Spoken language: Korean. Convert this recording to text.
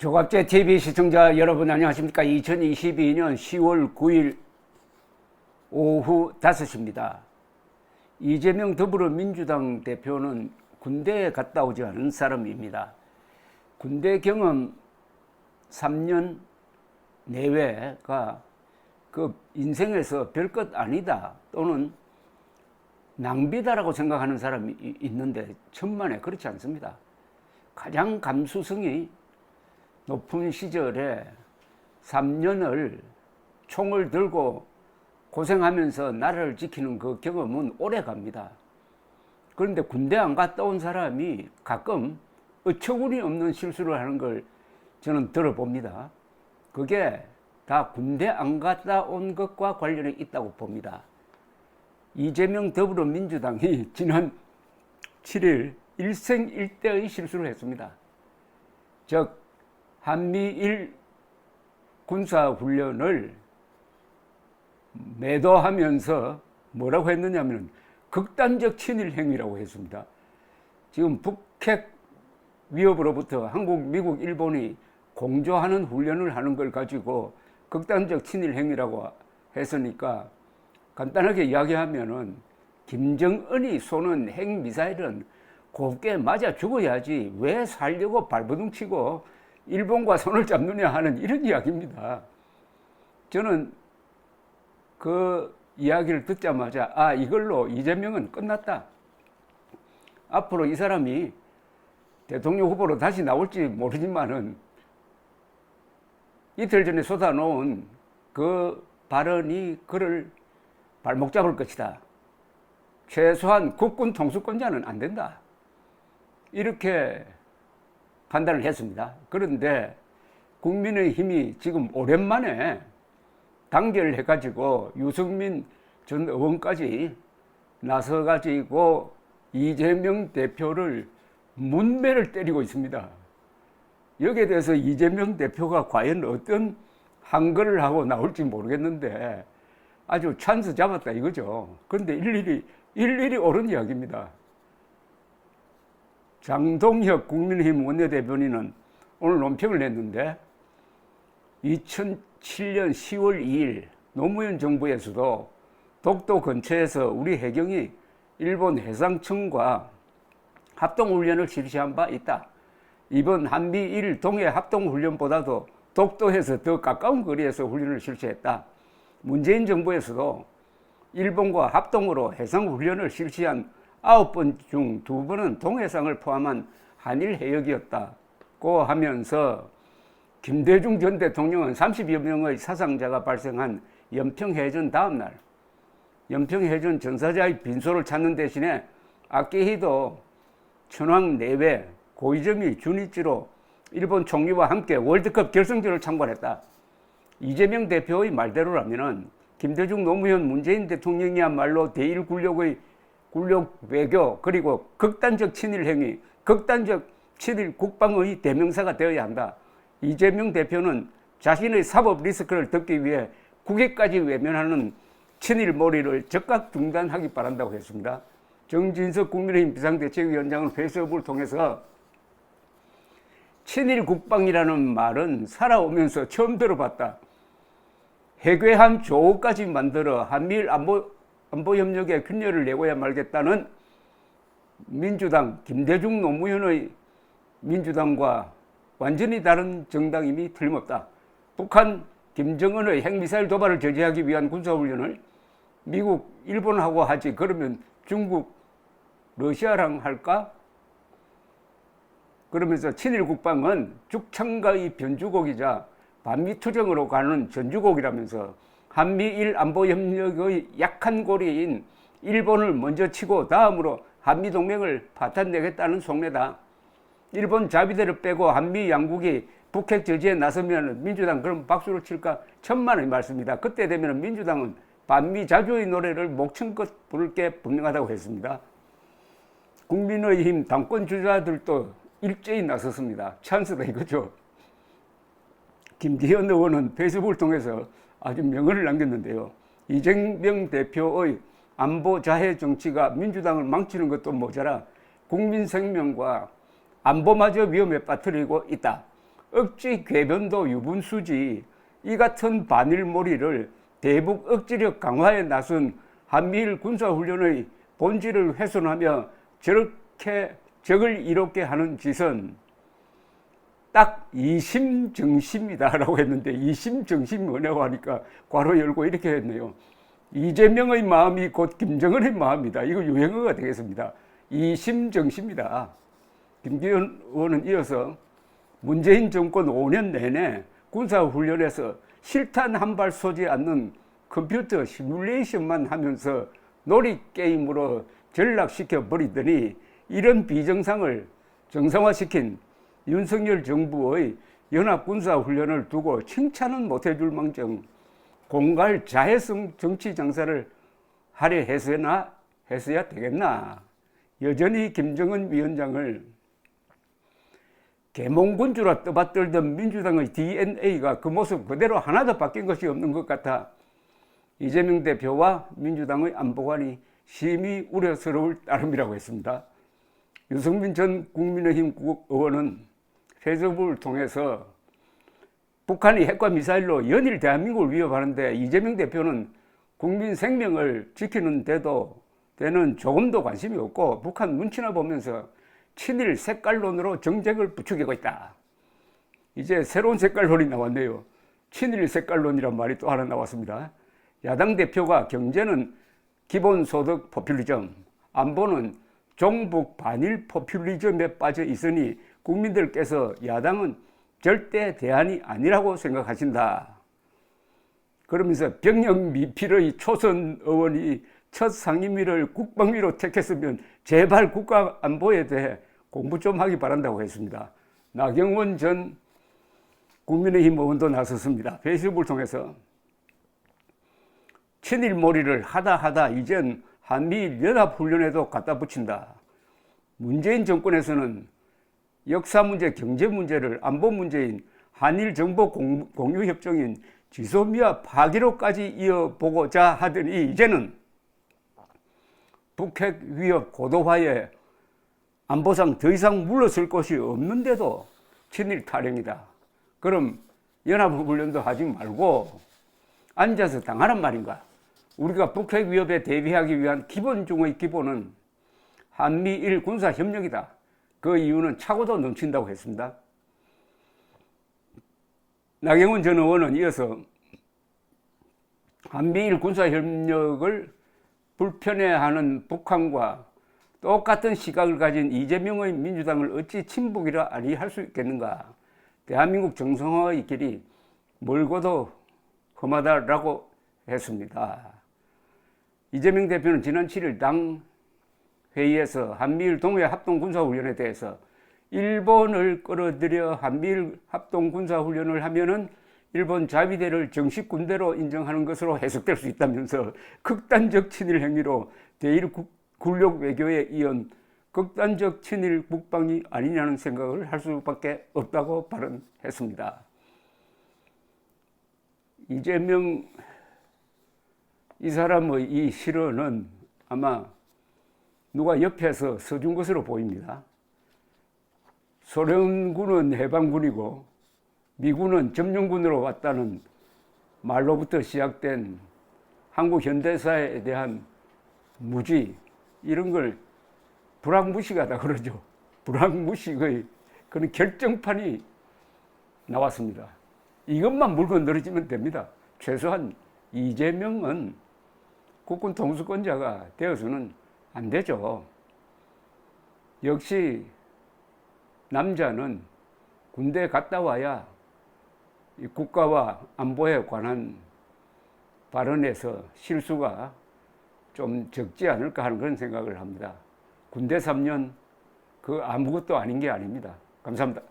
조갑제 TV 시청자 여러분 안녕하십니까. 2022년 10월 9일 오후 5시입니다. 이재명 더불어민주당 대표는 군대에 갔다 오지 않은 사람입니다. 군대 경험 3년 내외가 그 인생에서 별것 아니다 또는 낭비다라고 생각하는 사람이 있는데 천만에 그렇지 않습니다. 가장 감수성이 높은 시절에 3년을 총을 들고 고생하면서 나라를 지키는 그 경험은 오래 갑니다. 그런데 군대 안 갔다 온 사람이 가끔 어처구니 없는 실수를 하는 걸 저는 들어봅니다. 그게 다 군대 안 갔다 온 것과 관련이 있다고 봅니다. 이재명 더불어민주당이 지난 7일 일생일대의 실수를 했습니다. 즉 한미일 군사훈련을 매도하면서 뭐라고 했느냐면 극단적 친일 행위라고 했습니다. 지금 북핵 위협으로부터 한국, 미국, 일본이 공조하는 훈련을 하는 걸 가지고 극단적 친일 행위라고 했으니까 간단하게 이야기하면은 김정은이 쏘는 핵미사일은 곱게 맞아 죽어야지 왜 살려고 발버둥 치고 일본과 손을 잡느냐 하는 이런 이야기입니다. 저는 그 이야기를 듣자마자 이걸로 이재명은 끝났다. 앞으로 이 사람이 대통령 후보로 다시 나올지 모르지만은 이틀 전에 쏟아놓은 그 발언이 그를 발목 잡을 것이다. 최소한 국군 통수권자는 안 된다. 이렇게 판단을 했습니다. 그런데 국민의힘이 지금 오랜만에 단결해가지고 유승민 전 의원까지 나서가지고 이재명 대표를 문매를 때리고 있습니다. 여기에 대해서 이재명 대표가 과연 어떤 한글을 하고 나올지 모르겠는데 아주 찬스 잡았다 이거죠. 그런데 일일이 옳은 이야기입니다. 장동혁 국민의힘 원내대변인은 오늘 논평을 냈는데 2007년 10월 2일 노무현 정부에서도 독도 근처에서 우리 해경이 일본 해상청과 합동훈련을 실시한 바 있다. 이번 한미일 동해 합동훈련보다도 독도에서 더 가까운 거리에서 훈련을 실시했다. 문재인 정부에서도 일본과 합동으로 해상훈련을 실시한 9번 중 2번은 동해상을 포함한 한일 해역이었다고 하면서 김대중 전 대통령은 30여 명의 사상자가 발생한 연평해전 다음날 연평해전 전사자의 빈소를 찾는 대신에 아키히도 천황 내외 고이즈미 준이치로 일본 총리와 함께 월드컵 결승전을 참관했다. 이재명 대표의 말대로라면 김대중 노무현 문재인 대통령이야말로 제1군력의 군력 외교 그리고 극단적 친일 행위, 극단적 친일 국방의 대명사가 되어야 한다. 이재명 대표는 자신의 사법 리스크를 덮기 위해 국외까지 외면하는 친일 몰이를 즉각 중단하기 바란다고 했습니다. 정진석 국민의힘 비상대책위원장은 페이스북을 통해서 친일 국방이라는 말은 살아오면서 처음 들어봤다. 해괴한 조까지 만들어 한미일 안보협력에 균열을 내고야 말겠다는 민주당, 김대중 노무현의 민주당과 완전히 다른 정당임이 틀림없다. 북한 김정은의 핵미사일 도발을 저지하기 위한 군사훈련을 미국, 일본하고 하지 그러면 중국, 러시아랑 할까? 그러면서 친일 국방은 죽창가의 변주곡이자 반미투정으로 가는 전주곡이라면서 한미일 안보협력의 약한 고리인 일본을 먼저 치고 다음으로 한미동맹을 파탄내겠다는 속내다. 일본 자비대를 빼고 한미 양국이 북핵 저지에 나서면 민주당 그럼 박수를 칠까? 천만의 말씀입니다. 그때 되면 민주당은 반미 자주의 노래를 목청껏 부를 게 분명하다고 했습니다. 국민의힘 당권 주자들도 일제히 나섰습니다. 찬스다 이거죠. 김기현 의원은 페이스북을 통해서 아주 명언을 남겼는데요. 이재명 대표의 안보 자해 정치가 민주당을 망치는 것도 모자라 국민 생명과 안보마저 위험에 빠뜨리고 있다. 억지 궤변도 유분수지 이 같은 반일몰이를 대북 억지력 강화에 나선 한미일 군사훈련의 본질을 훼손하며 저렇게 적을 이롭게 하는 짓은 딱 이심정심이다라고 했는데 이심정심이 뭐냐고 하니까 괄호 열고 이렇게 했네요. 이재명의 마음이 곧 김정은의 마음이다. 이거 유행어가 되겠습니다. 이심정심이다. 김기현 의원은 이어서 문재인 정권 5년 내내 군사훈련에서 실탄 한 발 쏘지 않는 컴퓨터 시뮬레이션만 하면서 놀이게임으로 전락시켜 버리더니 이런 비정상을 정상화시킨 윤석열 정부의 연합군사훈련을 두고 칭찬은 못해줄 망정 공갈 자해성 정치 장사를 하려 했어야 되겠나. 여전히 김정은 위원장을 계몽군주라 떠받들던 민주당의 DNA가 그 모습 그대로 하나도 바뀐 것이 없는 것 같아 이재명 대표와 민주당의 안보관이 심히 우려스러울 따름이라고 했습니다. 유승민 전 국민의힘 의원은 페이스북을 통해서 북한이 핵과 미사일로 연일 대한민국을 위협하는데 이재명 대표는 국민 생명을 지키는 데는 조금도 관심이 없고 북한 눈치나 보면서 친일 색깔론으로 정쟁을 부추기고 있다. 이제 새로운 색깔론이 나왔네요. 친일 색깔론이란 말이 또 하나 나왔습니다. 야당 대표가 경제는 기본소득 포퓰리즘, 안보는 종북 반일 포퓰리즘에 빠져 있으니 국민들께서 야당은 절대 대안이 아니라고 생각하신다. 그러면서 병역 미필의 초선 의원이 첫 상임위를 국방위로 택했으면 제발 국가 안보에 대해 공부 좀 하기 바란다고 했습니다. 나경원 전 국민의힘 의원도 나섰습니다. 페이스북을 통해서 친일몰이를 하다 이젠 한미일 연합훈련에도 갖다 붙인다. 문재인 정권에서는 역사 문제, 경제 문제를 안보 문제인 한일 정보 공유 협정인 지소미아 파기로까지 이어보고자 하더니 이제는 북핵 위협 고도화에 안보상 더 이상 물러설 것이 없는데도 친일 타령이다. 그럼 연합훈련도 하지 말고 앉아서 당하란 말인가? 우리가 북핵 위협에 대비하기 위한 기본 중의 기본은 한미일 군사협력이다. 그 이유는 차고도 넘친다고 했습니다. 나경원 전 의원은 이어서 한미일 군사협력을 불편해하는 북한과 똑같은 시각을 가진 이재명의 민주당을 어찌 친북이라 아니할 수 있겠는가. 대한민국 정상화의 길이 멀고도 험하다라고 했습니다. 이재명 대표는 지난 7일 당 회의에서 한미일 동해 합동군사훈련에 대해서 일본을 끌어들여 한미일 합동군사훈련을 하면은 일본 자위대를 정식 군대로 인정하는 것으로 해석될 수 있다면서 극단적 친일 행위로 대일 굴욕 외교에 이은 극단적 친일 국방이 아니냐는 생각을 할 수밖에 없다고 발언했습니다. 이재명 이 사람의 이 실언은 아마 누가 옆에서 써준 것으로 보입니다. 소련군은 해방군이고 미군은 점령군으로 왔다는 말로부터 시작된 한국 현대사에 대한 무지, 이런 걸 불황무식하다 그러죠. 불황무식의 그런 결정판이 나왔습니다. 이것만 물건 늘어지면 됩니다. 최소한 이재명은 국군 통수권자가 되어서는 안 되죠. 역시 남자는 군대에 갔다 와야 이 국가와 안보에 관한 발언에서 실수가 좀 적지 않을까 하는 그런 생각을 합니다. 군대 3년 그 아무것도 아닌 게 아닙니다. 감사합니다.